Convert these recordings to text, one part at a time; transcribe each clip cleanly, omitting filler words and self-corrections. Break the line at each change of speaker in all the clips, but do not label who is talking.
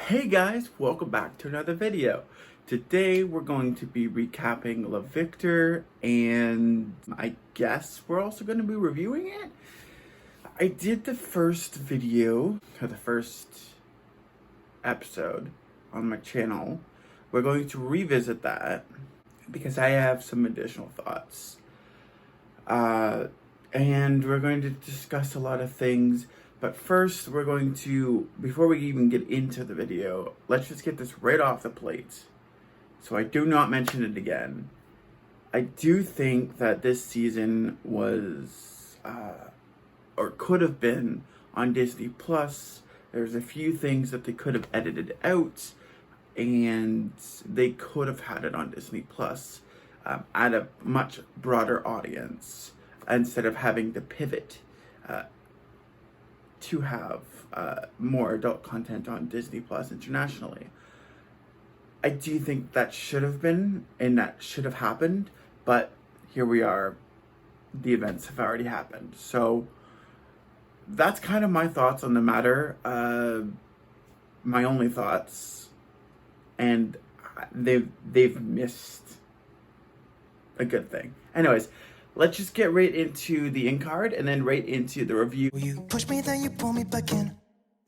Hey guys, welcome back to another video. Today we're going to be recapping La Victor, and I guess we're also going to be reviewing it. I did the first video, or the first episode on my channel. We're going to revisit that because I have some additional thoughts. And we're going to discuss a lot of things. But first, we're going to, before we even get into the video, let's just get this right off the plate, so I do not mention it again. I do think that this season was, or could have been, on Disney Plus. There's a few things that they could have edited out, and they could have had it on Disney Plus at a much broader audience, instead of having to pivot to have more adult content on Disney Plus internationally. I do think that should have been, and that should have happened, but here we are. The events have already happened. So that's kind of my thoughts on the matter. My only thoughts, and they've missed a good thing. Anyways, let's just get right into the Inkcard and then right into the review.
You push me, then you pull me back in.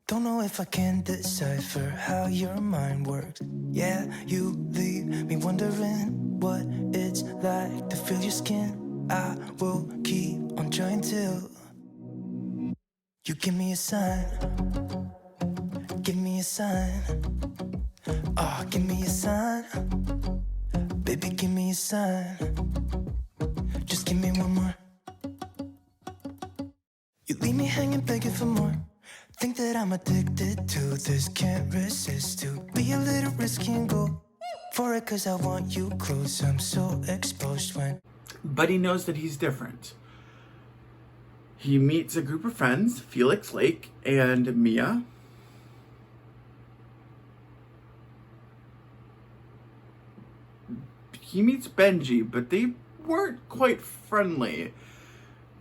Don't know if I can decipher how your mind works. Yeah, you leave me wondering what it's like to feel your skin. I will keep on trying till you give me a sign. Give me a sign. Oh, give me a sign. Baby, give me a sign. Just give me one more. You leave me hanging, begging for more. Think that I'm addicted to this, can't resist to be a little risky and go for it, cause I want you close. I'm so exposed when.
But he knows that he's different. He meets a group of friends, Felix, Lake, and Mia. He meets Benji, but they weren't quite friendly.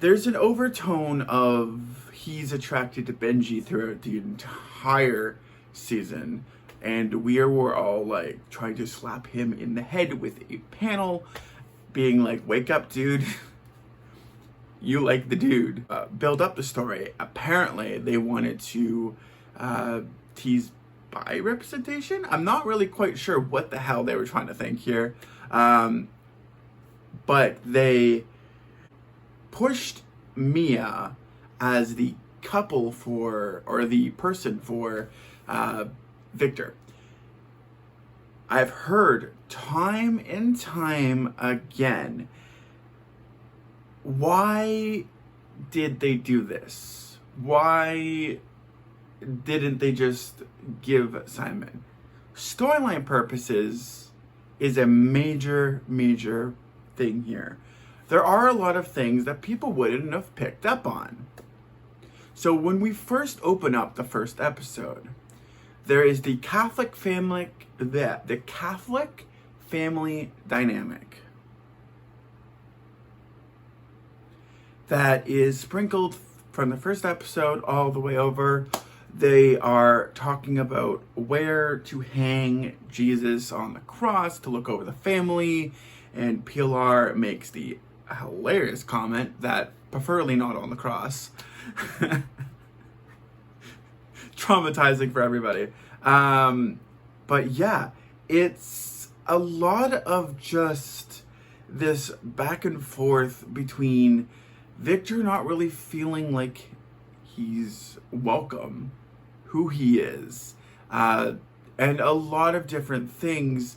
There's an overtone of he's attracted to Benji throughout the entire season, and we're all like trying to slap him in the head with a panel, being like, wake up, dude. You like the dude. Build up the story. Apparently they wanted to tease bi representation. I'm not really quite sure what the hell they were trying to think here. But they pushed Mia as the couple for, or the person for, Victor. I've heard time and time again, why did they do this? Why didn't they just give Simon? Storyline purposes is a major thing here. There are a lot of things that people wouldn't have picked up on. So when we first open up the first episode, there is the Catholic family, the Catholic family dynamic that is sprinkled from the first episode all the way over. They are talking about where to hang Jesus on the cross to look over the family, and Pilar makes the hilarious comment that preferably not on the cross. Traumatizing for everybody. But yeah, it's a lot of just this back and forth between Victor not really feeling like he's welcome, who he is, and a lot of different things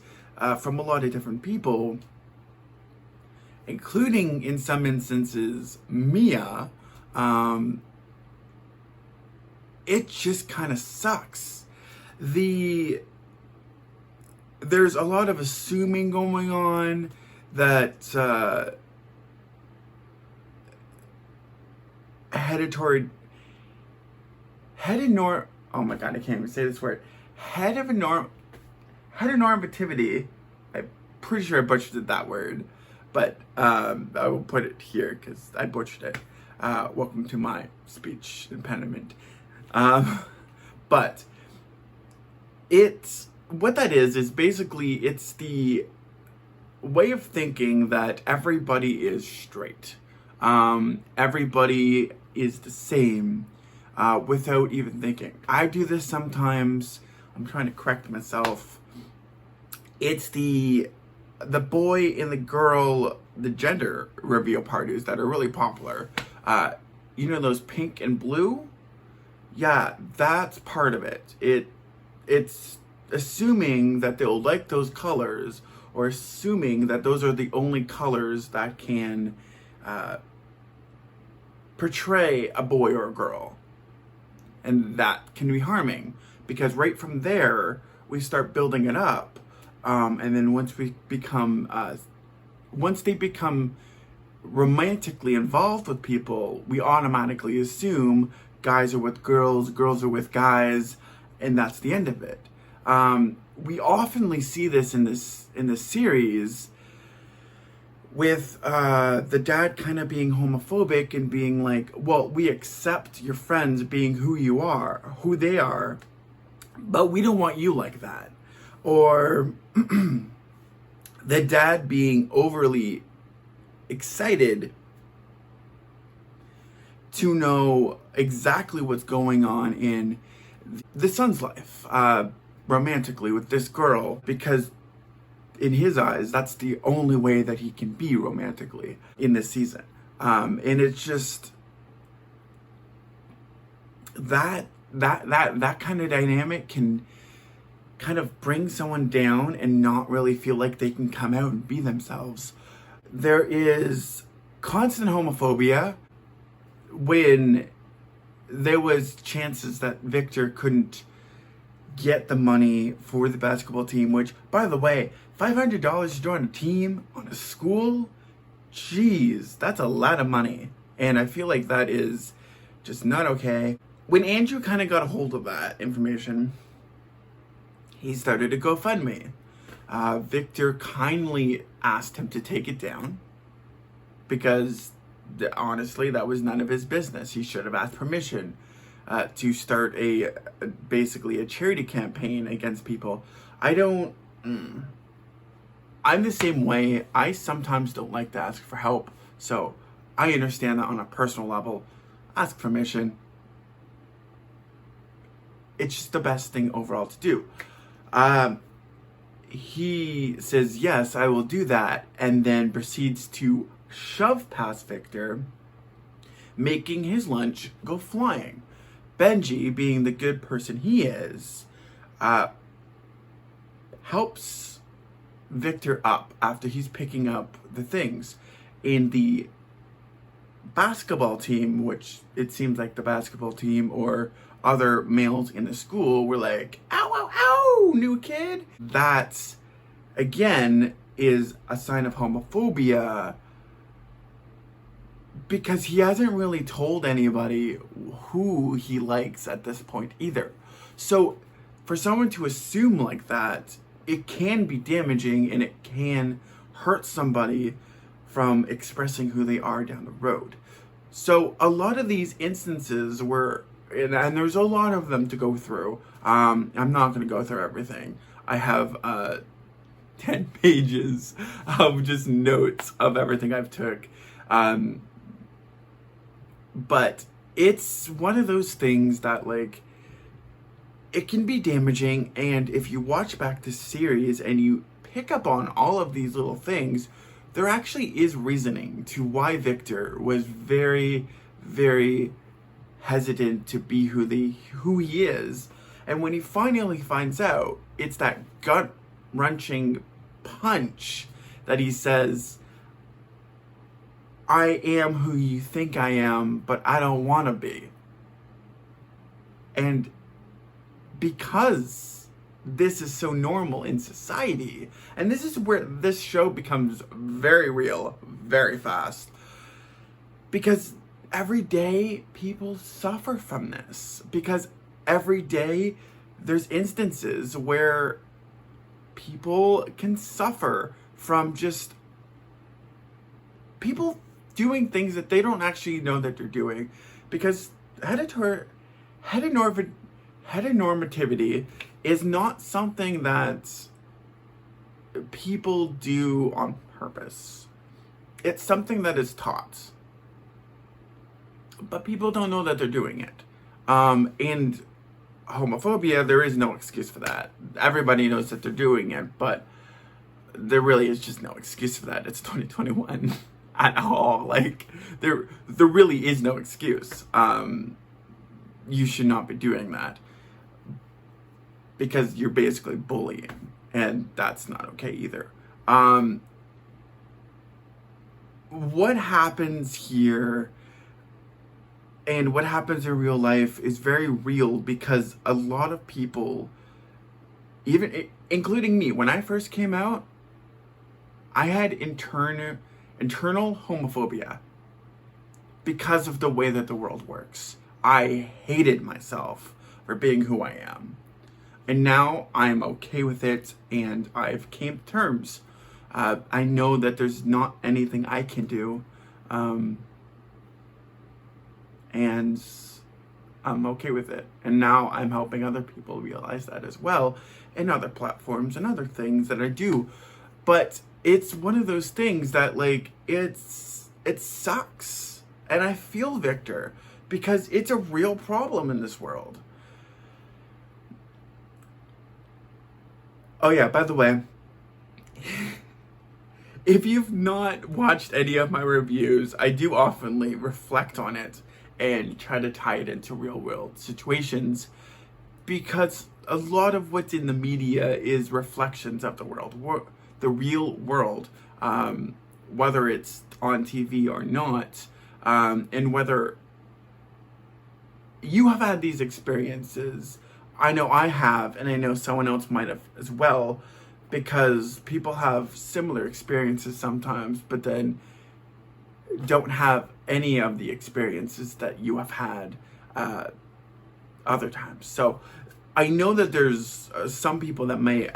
from a lot of different people, including, in some instances, Mia. It just kind of sucks. There's a lot of assuming going on that oh my god, I can't even say this word. Heteronormativity. I'm pretty sure I butchered that word, but I will put it here because I butchered it. Welcome to my speech impediment. But It's what that is basically it's the way of thinking that everybody is straight. Everybody is the same without even thinking. I do this sometimes. I'm trying to correct myself. It's the boy and the girl, the gender reveal parties that are really popular. You know those pink and blue? Yeah, that's part of it. It's assuming that they'll like those colors, or assuming that those are the only colors that can portray a boy or a girl. And that can be harming, because right from there, we start building it up. And then once they become romantically involved with people, we automatically assume guys are with girls, girls are with guys, and that's the end of it. We oftenly see this in this series with the dad kind of being homophobic and being like, well, we accept your friends being who they are, but we don't want you like that. Or the dad being overly excited to know exactly what's going on in the son's life, romantically with this girl, because in his eyes, that's the only way that he can be romantically in this season. And it's just that kind of dynamic can kind of bring someone down and not really feel like they can come out and be themselves. There is constant homophobia when there was chances that Victor couldn't get the money for the basketball team, which, by the way, $500 to join a team on a school? Jeez, that's a lot of money. And I feel like that is just not okay. When Andrew kind of got a hold of that information, he started a GoFundMe. Victor kindly asked him to take it down because honestly, that was none of his business. He should have asked permission to start basically a charity campaign against people. I'm the same way. I sometimes don't like to ask for help, so I understand that on a personal level. Ask permission. It's just the best thing overall to do. He says, yes, I will do that, and then proceeds to shove past Victor, making his lunch go flying. Benji, being the good person he is, helps Victor up after he's picking up the things. In the basketball team, which it seems like the basketball team or other males in the school were like, ow, ow, ow, new kid. That, again, is a sign of homophobia, because he hasn't really told anybody who he likes at this point either. So for someone to assume like that, it can be damaging and it can hurt somebody from expressing who they are down the road. So a lot of these instances were, and there's a lot of them to go through. I'm not going to go through everything. I have 10 pages of just notes of everything I've took. But it's one of those things that, like, it can be damaging, and if you watch back this series and you pick up on all of these little things, there actually is reasoning to why Victor was very, very hesitant to be who he is. And when he finally finds out, it's that gut-wrenching punch that he says, I am who you think I am, but I don't want to be. And because this is so normal in society, and this is where this show becomes very real, very fast, because every day people suffer from this, because every day there's instances where people can suffer from just people doing things that they don't actually know that they're doing, because heteronormativity is not something that people do on purpose. It's something that is taught. But people don't know that they're doing it. And homophobia, there is no excuse for that. Everybody knows that they're doing it, but there really is just no excuse for that. It's 2021 at all. Like, there really is no excuse. You should not be doing that because you're basically bullying, and that's not okay either. What happens here and what happens in real life is very real, because a lot of people, even including me, when I first came out, I had internal homophobia because of the way that the world works. I hated myself for being who I am. And now I'm okay with it, and I've came to terms. I know that there's not anything I can do. And I'm okay with it. And now I'm helping other people realize that as well, in other platforms and other things that I do. But it's one of those things that, like, it sucks. And I feel Victor, because it's a real problem in this world. Oh yeah, by the way, if you've not watched any of my reviews, I do oftenly reflect on it and try to tie it into real world situations, because a lot of what's in the media is reflections of the world, the real world, whether it's on TV or not, and whether you have had these experiences. I know I have, and I know someone else might have as well, because people have similar experiences sometimes, but then don't have any of the experiences that you have had other times. So I know that there's some people that may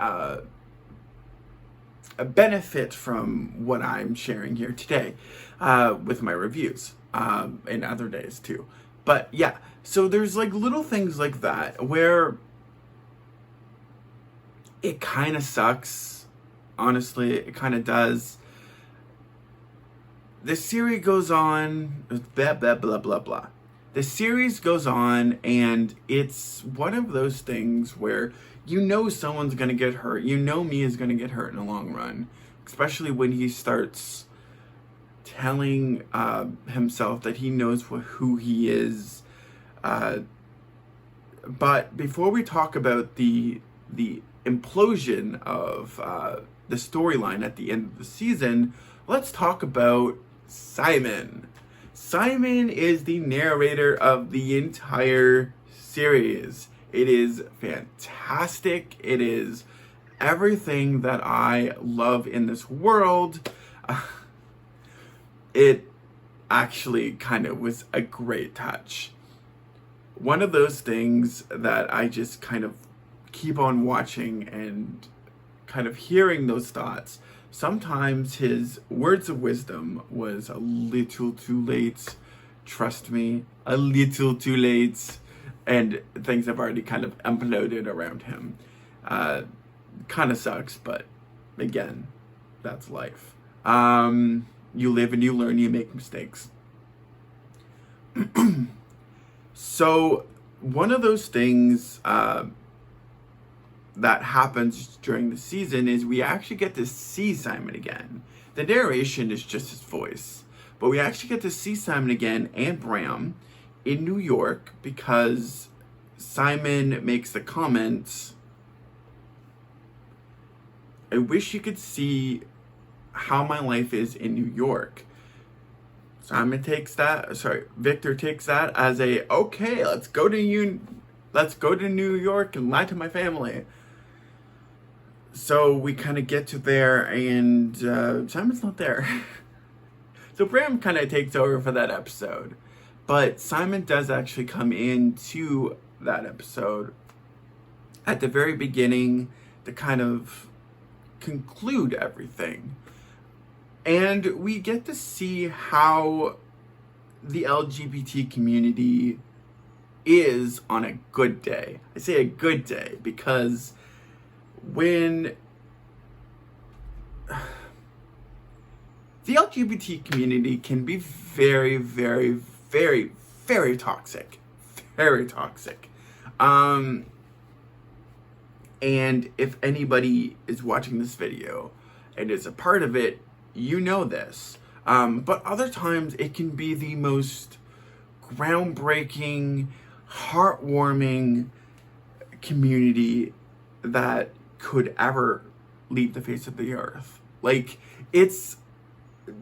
benefit from what I'm sharing here today with my reviews, and other days too. But yeah, so there's like little things like that where it kind of sucks. Honestly, it kind of does. The series goes on, blah, blah, blah, blah, blah. The series goes on, and it's one of those things where you know someone's going to get hurt. You know Mia is going to get hurt in the long run, especially when he starts telling himself that he knows who he is. But before we talk about the implosion of the storyline at the end of the season, let's talk about Simon. Simon is the narrator of the entire series. It is fantastic. It is everything that I love in this world. It actually kind of was a great touch. One of those things that I just kind of keep on watching and kind of hearing those thoughts. Sometimes his words of wisdom was a little too late. Trust me, a little too late. And things have already kind of imploded around him. Kind of sucks, but again, that's life. You live and you learn, you make mistakes. So one of those things that happens during the season is we actually get to see Simon again. The narration is just his voice, but we actually get to see Simon again and Bram in New York, because Simon makes the comment, I wish you could see how my life is in New York. Victor takes that as a, okay, let's go to New York and lie to my family. So we kind of get to there, and Simon's not there. So Bram kind of takes over for that episode. But Simon does actually come into that episode at the very beginning to kind of conclude everything. And we get to see how the LGBT community is on a good day. I say a good day because when the LGBT community can be very, very, very, very toxic. Very toxic. And if anybody is watching this video and is a part of it, you know this. But other times it can be the most groundbreaking, heartwarming community that could ever leave the face of the earth. Like, it's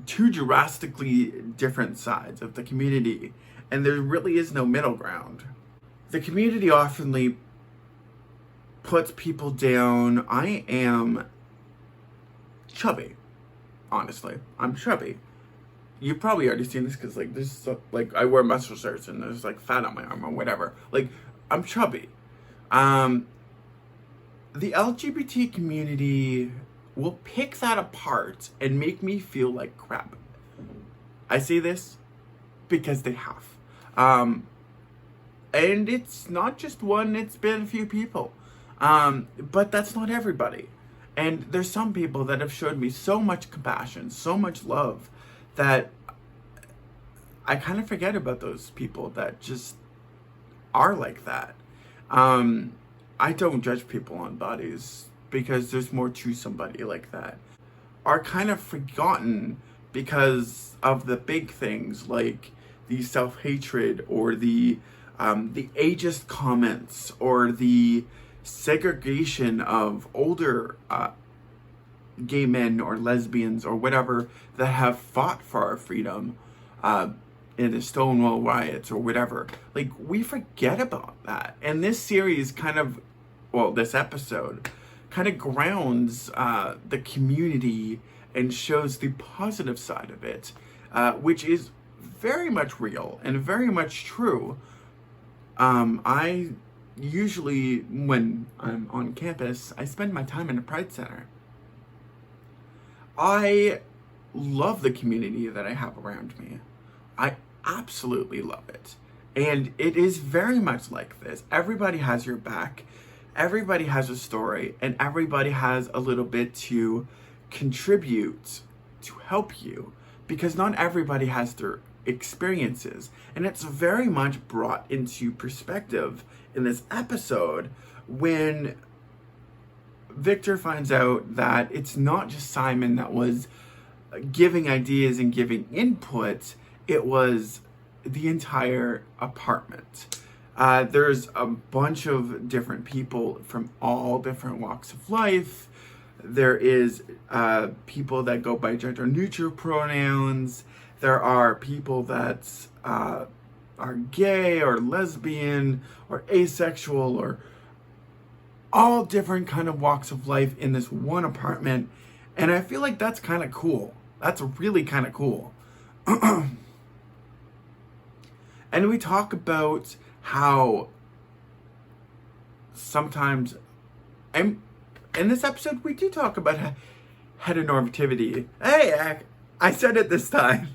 two drastically different sides of the community, and there really is no middle ground. The community oftenly puts people down. I am chubby. Honestly, I'm chubby. You've probably already seen this because, like, this, like, I wear muscle shirts and there's, like, fat on my arm or whatever. Like, I'm chubby. The LGBT community will pick that apart and make me feel like crap. I say this because they have. And it's not just one, it's been a few people. But that's not everybody. And there's some people that have showed me so much compassion, so much love, that I kind of forget about those people that just are like that. I don't judge people on bodies because there's more to somebody like that. Are kind of forgotten because of the big things like the self-hatred or the ageist comments or the segregation of older gay men or lesbians or whatever that have fought for our freedom in the Stonewall riots or whatever. Like, we forget about that. And this series kind of, well, this episode kind of grounds the community and shows the positive side of it, which is very much real and very much true. I usually, when I'm on campus, I spend my time in a Pride Center. I love the community that I have around me. I absolutely love it. And it is very much like this. Everybody has your back. Everybody has a story. And everybody has a little bit to contribute to help you. Because not everybody has their experiences. And it's very much brought into perspective in this episode when Victor finds out that it's not just Simon that was giving ideas and giving input, it was the entire apartment. There's a bunch of different people from all different walks of life. There is people that go by gender neutral pronouns. There are people that are gay or lesbian or asexual or all different kind of walks of life in this one apartment. And I feel like that's kind of cool. That's really kind of cool. And we talk about how sometimes, and in this episode, we do talk about heteronormativity. Hey, I said it this time.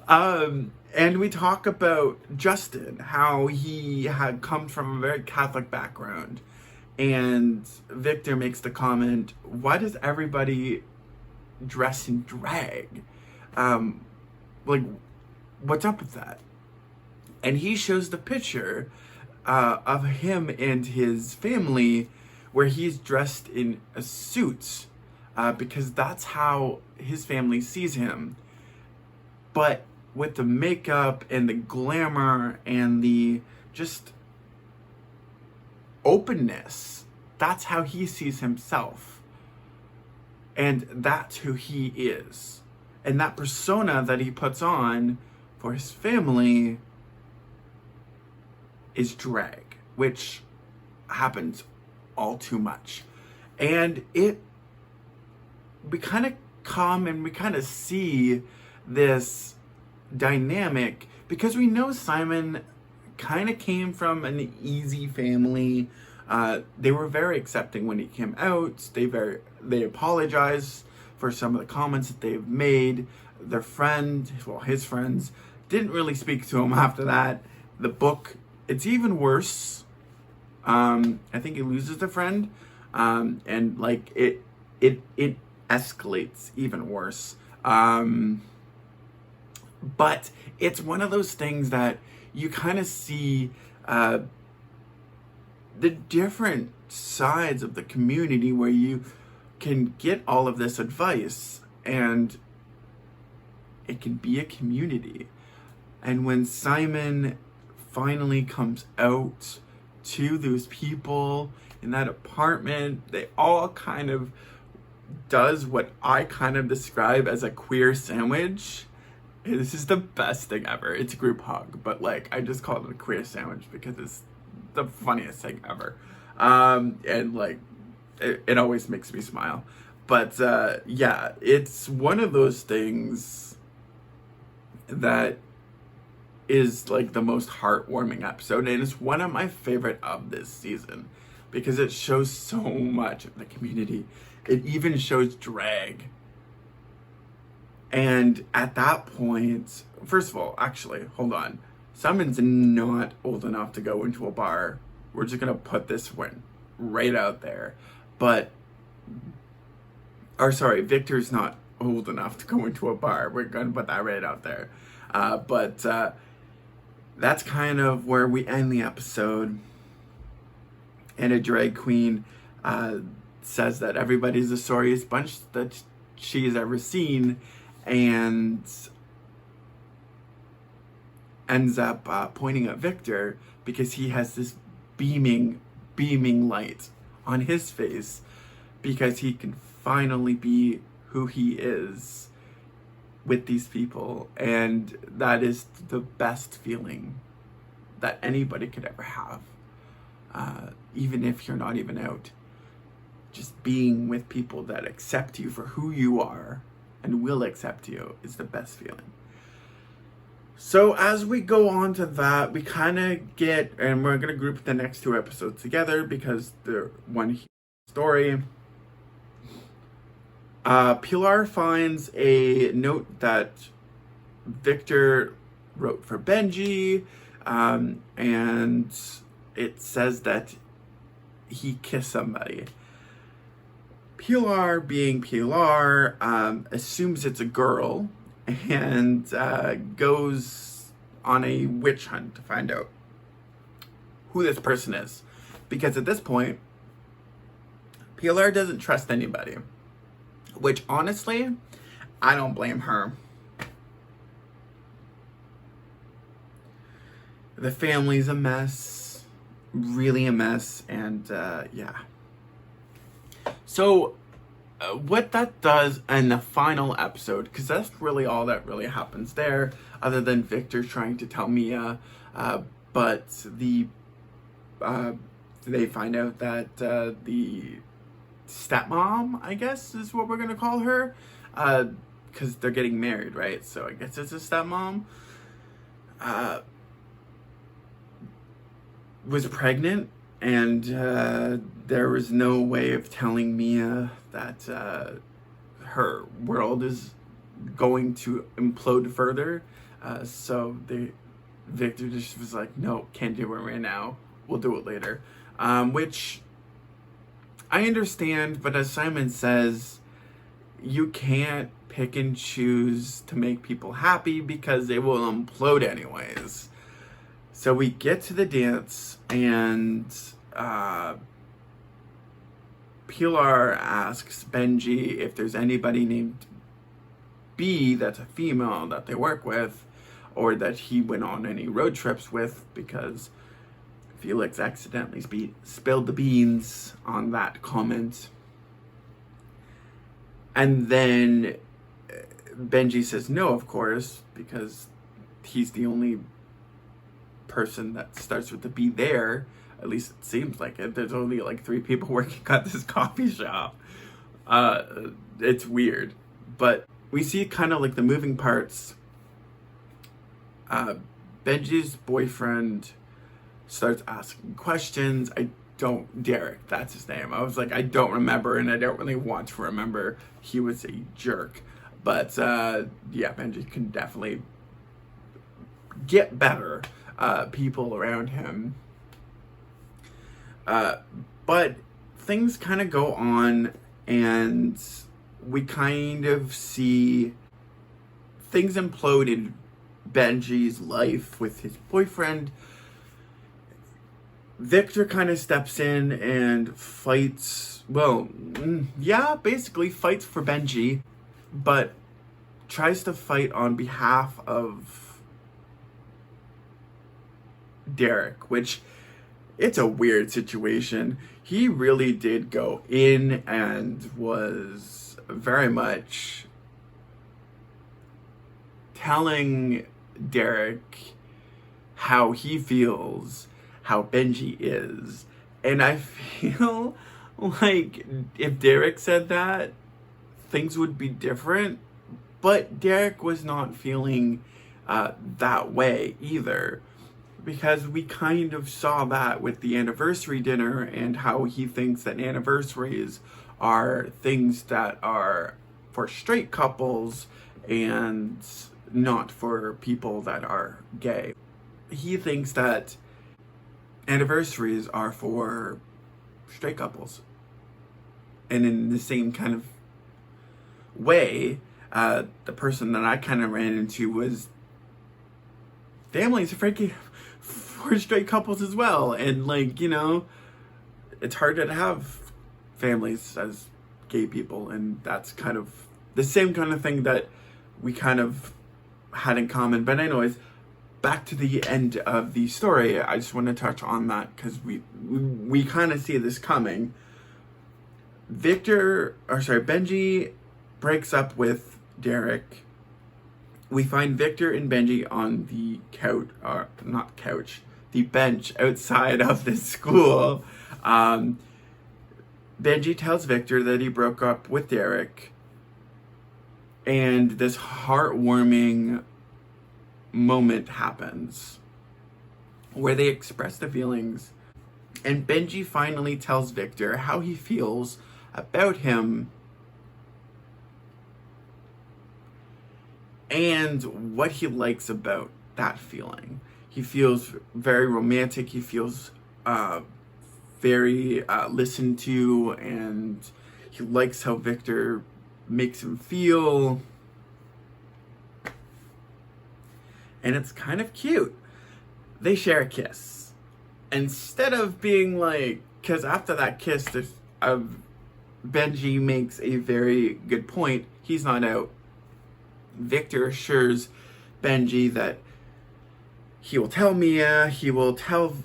And we talk about Justin, how he had come from a very Catholic background. And Victor makes the comment, why does everybody dress in drag? Like, what's up with that? And he shows the picture of him and his family where he's dressed in a suit because that's how his family sees him. But with the makeup and the glamour and the just openness, that's how he sees himself. And that's who he is. And that persona that he puts on for his family is drag, which happens all too much. And we kind of come and we kind of see this dynamic because we know Simon kind of came from an easy family. They were very accepting when he came out. They apologized for some of the comments that they've made. Their friend, well, his friends, didn't really speak to him after that. The book it's even worse. I think he loses a friend, and like it escalates even worse. But it's one of those things that you kind of see the different sides of the community where you can get all of this advice, and it can be a community. And when Simon finally comes out to those people in that apartment, they all kind of does what I kind of describe as a queer sandwich. This is the best thing ever. It's a group hug, but like I just call it a queer sandwich because it's the funniest thing ever. And like it always makes me smile. But yeah, it's one of those things that is like the most heartwarming episode, and it's one of my favorite of this season because it shows so much of the community. It even shows drag. And at that point, first of all, actually, hold on. Simon's not old enough to go into a bar. We're just going to put this one right out there. Victor's not old enough to go into a bar. We're going to put that right out there. But that's kind of where we end the episode. And a drag queen says that everybody's the sorriest bunch that she's ever seen, and ends up pointing at Victor because he has this beaming light on his face because he can finally be who he is with these people. And that is the best feeling that anybody could ever have, even if you're not even out. Just being with people that accept you for who you are and will accept you is the best feeling. So as we go on to that, we kind of get, and we're going to group the next two episodes together because they're one story. Pilar finds a note that Victor wrote for Benji, and it says that he kissed somebody. Pilar, being Pilar, assumes it's a girl and goes on a witch hunt to find out who this person is. Because at this point, Pilar doesn't trust anybody. Which, honestly, I don't blame her. The family's a mess. Really a mess. And, yeah. So, what that does in the final episode, because that's really all that really happens there, other than Victor trying to tell Mia, but they find out that the stepmom, I guess is what we're going to call her, because they're getting married, right? So I guess it's a stepmom, was pregnant. And there was no way of telling Mia that her world is going to implode further. So Victor just was like, no, can't do it right now. We'll do it later. Which I understand, but as Simon says, you can't pick and choose to make people happy because they will implode anyways. So we get to the dance, and Pilar asks Benji if there's anybody named B that's a female that they work with, or that he went on any road trips with, because Felix accidentally spilled the beans on that comment. And then Benji says no, of course, because he's the only person that starts with the B there. At least it seems like it. There's only like 3 people working at this coffee shop. It's weird. But we see kind of like the moving parts. Benji's boyfriend starts asking questions. Derek, that's his name. I was like, I don't remember, and I don't really want to remember. He was a jerk. But yeah, Benji can definitely get better. people around him. But things kind of go on, and we kind of see things implode in Benji's life with his boyfriend. Victor kind of steps in and fights, basically fights for Benji, but tries to fight on behalf of Derek, which it's a weird situation. He really did go in and was very much telling Derek how he feels, how Benji is. And I feel like if Derek said that, things would be different. But Derek was not feeling that way either, because we kind of saw that with the anniversary dinner and how he thinks that anniversaries are things that are for straight couples and not for people that are gay. He thinks that anniversaries are for straight couples. And in the same kind of way, the person that I kind of ran into was families are freaking for straight couples as well. And like, you know, it's hard to have families as gay people, and that's kind of the same kind of thing that we kind of had in common. But anyways, back to the end of the story. I just want to touch on that because we kind of see this coming. Benji breaks up with Derek. We find Victor and Benji on the the bench outside of the school. Benji tells Victor that he broke up with Derek, and this heartwarming moment happens where they express the feelings, and Benji finally tells Victor how he feels about him and what he likes about that feeling. He feels very romantic. He feels very listened to, and he likes how Victor makes him feel. And it's kind of cute. They share a kiss. Instead of being like, because after that kiss, Benji makes a very good point. He's not out. Victor assures Benji that he will tell Mia, he will tell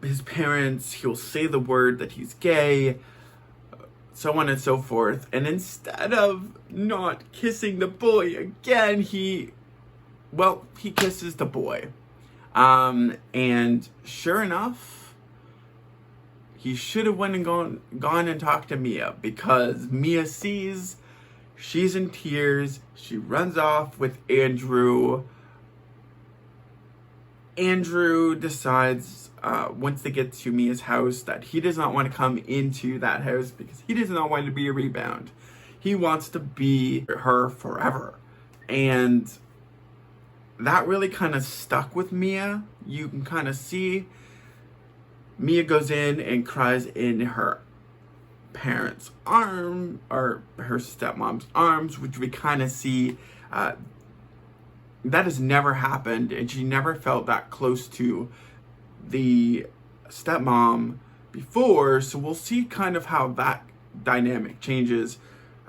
his parents, he will say the word that he's gay, so on and so forth. And instead of not kissing the boy again, he kisses the boy. And sure enough, he should have went and gone and talked to Mia, because Mia sees she's in tears. She runs off with Andrew. Andrew decides, once they get to Mia's house, that he does not want to come into that house because he does not want to be a rebound. He wants to be her forever. And that really kind of stuck with Mia. You can kind of see Mia goes in and cries in her parents' arm, or her stepmom's arms, which we kind of see that has never happened, and she never felt that close to the stepmom before. So we'll see kind of how that dynamic changes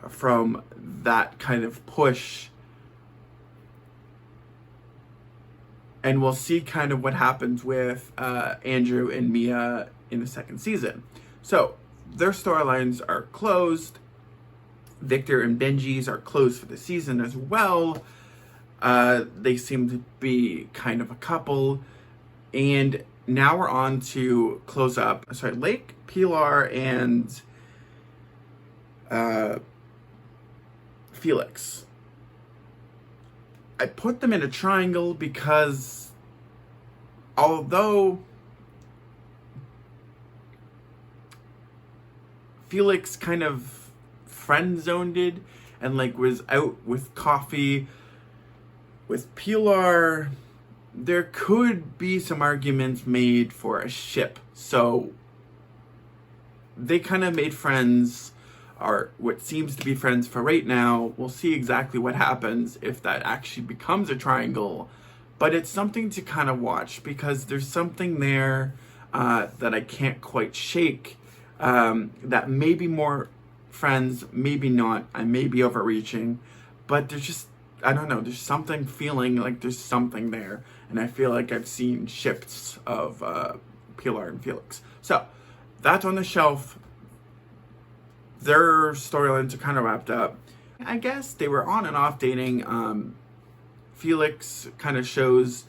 from that kind of push, and we'll see kind of what happens with Andrew and Mia in the second season. So their storylines are closed. Victor and Benji's are closed for the season as well. They seem to be kind of a couple. And now we're on to close up. Lake, Pilar, and Felix. I put them in a triangle because although Felix kind of friend-zoned it and like was out with coffee with Pilar, there could be some arguments made for a ship. So they kind of made friends, or what seems to be friends for right now. We'll see exactly what happens if that actually becomes a triangle. But it's something to kind of watch, because there's something there that I can't quite shake. That may be more friends, maybe not. I may be overreaching. But there's just, I don't know, there's something feeling like there's something there. And I feel like I've seen shifts of Pilar and Felix. So that's on the shelf. Their storylines are kind of wrapped up. I guess they were on and off dating. Felix kind of shows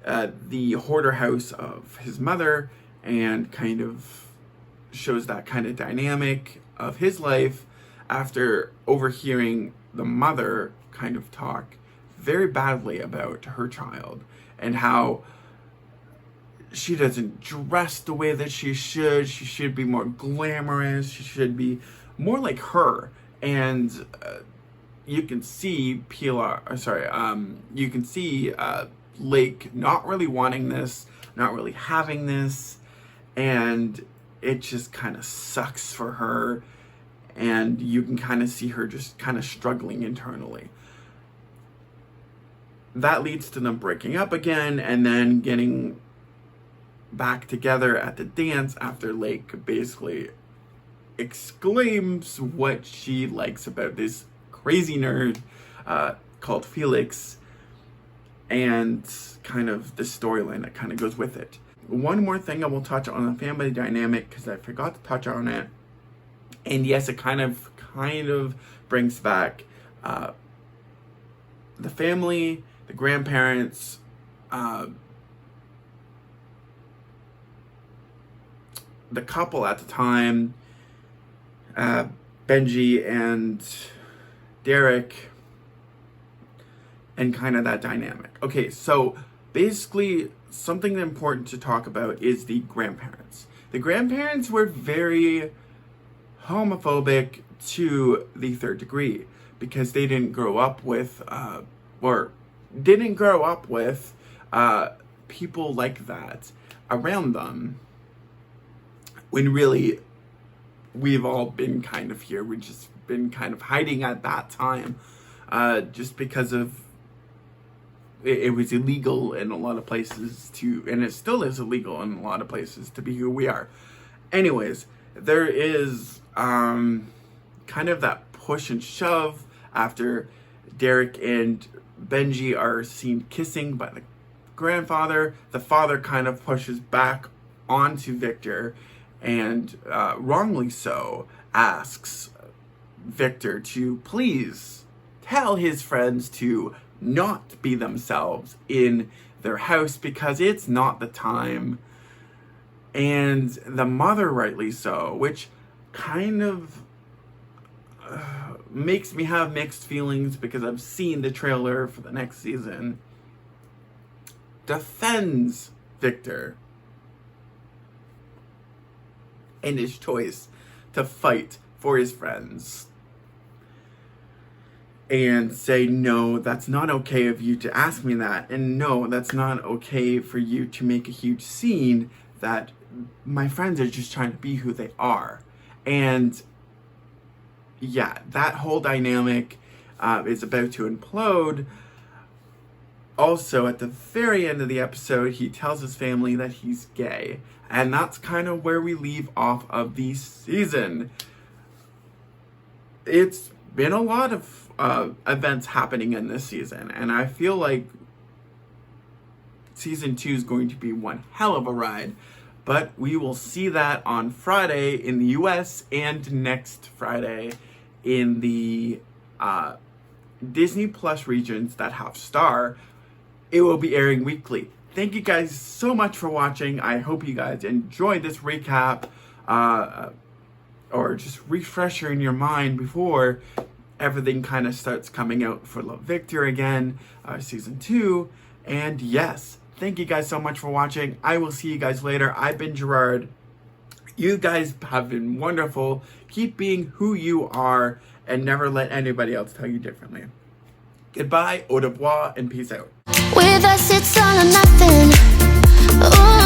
the hoarder house of his mother, and kind of shows that kind of dynamic of his life after overhearing the mother kind of talk very badly about her child, and how she doesn't dress the way that she should be more glamorous, she should be more like her. And you can see you can see Lake not really wanting this, not really having this, and it just kind of sucks for her, and you can kind of see her just kind of struggling internally. That leads to them breaking up again, and then getting back together at the dance after Lake basically exclaims what she likes about this crazy nerd called Felix, and kind of the storyline that kind of goes with it. One more thing I will touch on the family dynamic, because I forgot to touch on it. And yes, it kind of brings back the family, the grandparents, the couple at the time, Benji and Derek, and kind of that dynamic. Okay, so basically something important to talk about is the grandparents. The grandparents were very homophobic to the third degree, because they didn't grow up with people like that around them, when really we've all been kind of here. We've just been kind of hiding at that time, just because of it was illegal in a lot of places to, and it still is illegal in a lot of places to be who we are. Anyways, there is kind of that push and shove after Derek and Benji are seen kissing by the grandfather. The father kind of pushes back onto Victor, and wrongly so asks Victor to please tell his friends to not be themselves in their house, because it's not the time. And the mother rightly so, which kind of makes me have mixed feelings, because I've seen the trailer for the next season, defends Victor and his choice to fight for his friends, and say, no, that's not okay of you to ask me that, and no, that's not okay for you to make a huge scene, that my friends are just trying to be who they are. And yeah, that whole dynamic is about to implode. Also, at the very end of the episode, he tells his family that he's gay, and that's kind of where we leave off of the season. It's been a lot of events happening in this season, and I feel like season 2 is going to be one hell of a ride, but we will see that on Friday in the US, and next Friday in the Disney Plus regions that have Star. It will be airing weekly. Thank you guys so much for watching. I hope you guys enjoyed this recap, or just refresher in your mind before everything kind of starts coming out for Love Victor again, season 2. And yes, thank you guys so much for watching. I will see you guys later. I've been Gerard. You guys have been wonderful. Keep being who you are, and never let anybody else tell you differently. Goodbye, au revoir, and peace out.
with us, it's all or nothing. Ooh.